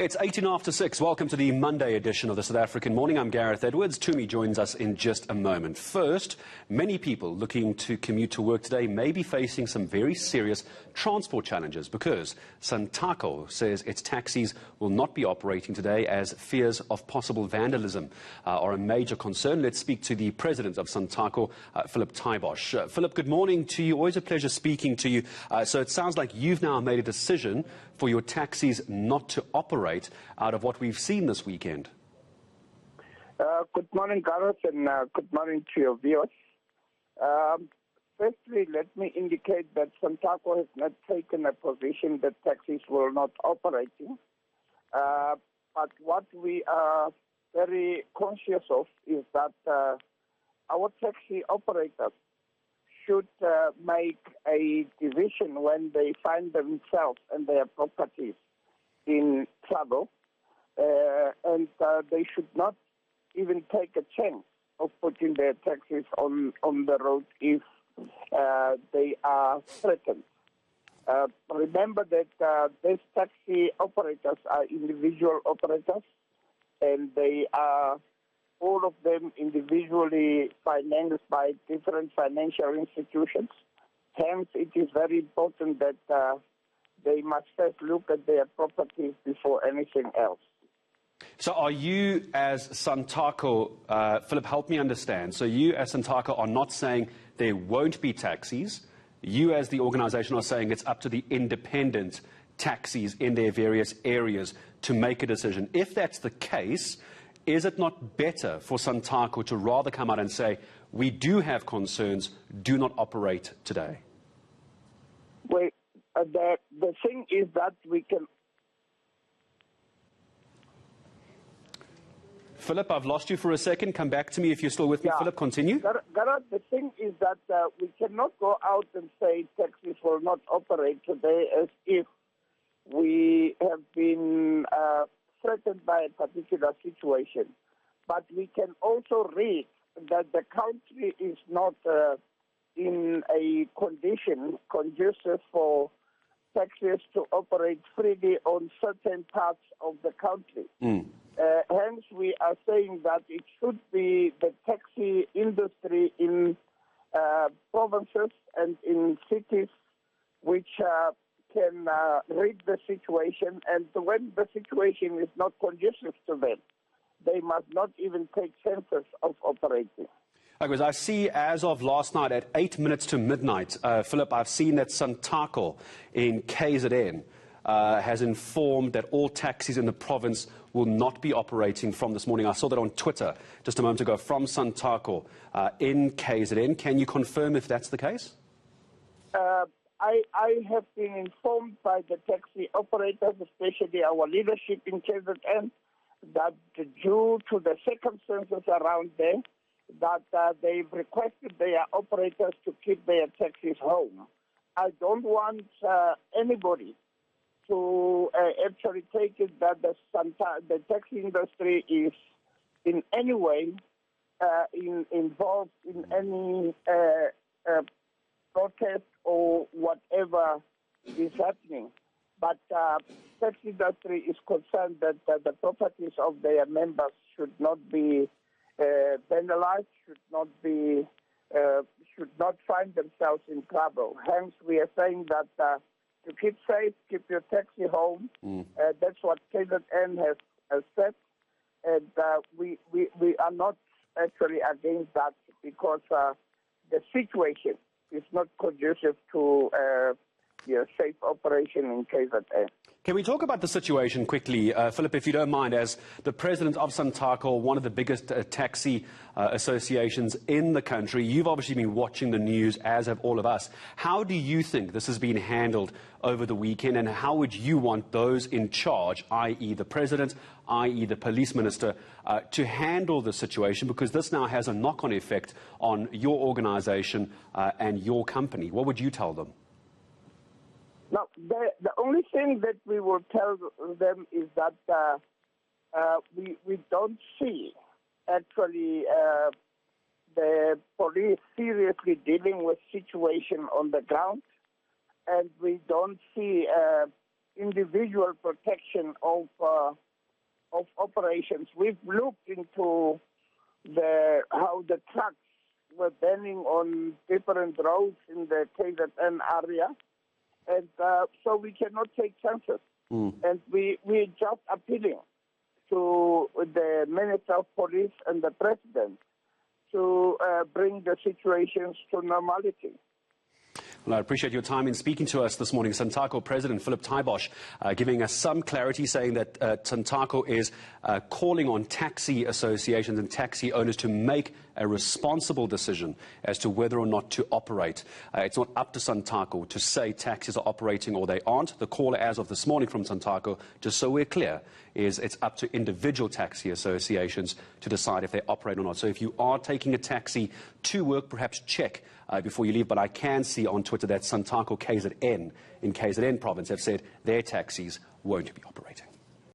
It's 18 after 6. Welcome to the Monday edition of the South African Morning. I'm Gareth Edwards. Tumi joins us in just a moment. First, many people looking to commute to work today may be facing some very serious transport challenges because Santaco says its taxis will not be operating today as fears of possible vandalism are a major concern. Let's speak to the president of Santaco, Phillip Taaibosch. Phillip, good morning to you. Always a pleasure speaking to you. So it sounds like you've now made a decision for your taxis not to operate out of what we've seen this weekend. Good morning, Gareth, and good morning to your viewers. Firstly, let me indicate that Santaco has not taken a position that taxis will not operating. But what we are very conscious of is that our taxi operators should make a decision when they find themselves and their properties in trouble, and they should not even take a chance of putting their taxis on the road if they are threatened. Remember that these taxi operators are individual operators, and they are all of them individually financed by different financial institutions. Hence, it is very important that they must first look at their properties before anything else. So are you, as Santaco, Phillip, help me understand, so you as Santaco are not saying there won't be taxis. You as the organisation are saying it's up to the independent taxis in their various areas to make a decision. If that's the case, is it not better for Santaco to rather come out and say, we do have concerns, do not operate today? Well, the thing is that we can... Phillip, I've lost you for a second. Come back to me if you're still with me. Phillip, continue. Gareth, the thing is that we cannot go out and say taxis will not operate today as if we have been threatened by a particular situation. But we can also read that the country is not in a condition conducive for taxis to operate freely on certain parts of the country. Hence, we are saying that it should be the taxi industry in provinces and in cities which can read the situation, and when the situation is not conducive to them, they must not even take chances of operating. Because I see, as of last night at 8 minutes to midnight, Phillip, I've seen that Santaco in KZN has informed that all taxis in the province will not be operating from this morning. I saw that on Twitter just a moment ago from Santaco in KZN. Can you confirm if that's the case? I have been informed by the taxi operators, especially our leadership in KZN, that due to the circumstances around there, that they've requested their operators to keep their taxis home. I don't want anybody to actually take it that the taxi industry is in any way involved in any protest or whatever is happening. But taxi industry is concerned that the properties of their members should not be vandalized, should not find themselves in trouble. Hence, we are saying that to keep safe, keep your taxi home. That's what KZN has said, and we are not actually against that because the situation is not conducive to safe operation in KZN. Can we talk about the situation quickly, Phillip, if you don't mind, as the president of Santaco, one of the biggest taxi associations in the country. You've obviously been watching the news, as have all of us. How do you think this has been handled over the weekend, and how would you want those in charge, i.e. the president, i.e. the police minister, to handle the situation? Because this now has a knock-on effect on your organisation and your company. What would you tell them? Now, the only thing that we will tell them is that we don't see actually the police seriously dealing with situation on the ground, and we don't see individual protection of operations. We've looked into how the trucks were banning on different roads in the KZN area, and so we cannot take chances. And we're just appealing to the Minister of Police and the President to bring the situations to normality. Well, I appreciate your time in speaking to us this morning. Santaco President Phillip Taaibosch giving us some clarity, saying that Santaco is calling on taxi associations and taxi owners to make a responsible decision as to whether or not to operate. It's not up to Santaco to say taxis are operating or they aren't. The call as of this morning from Santaco, just so we're clear, is it's up to individual taxi associations to decide if they operate or not. So if you are taking a taxi to work, perhaps check before you leave. But I can see on Twitter that Santaco KZN in KZN province have said their taxis won't be operating.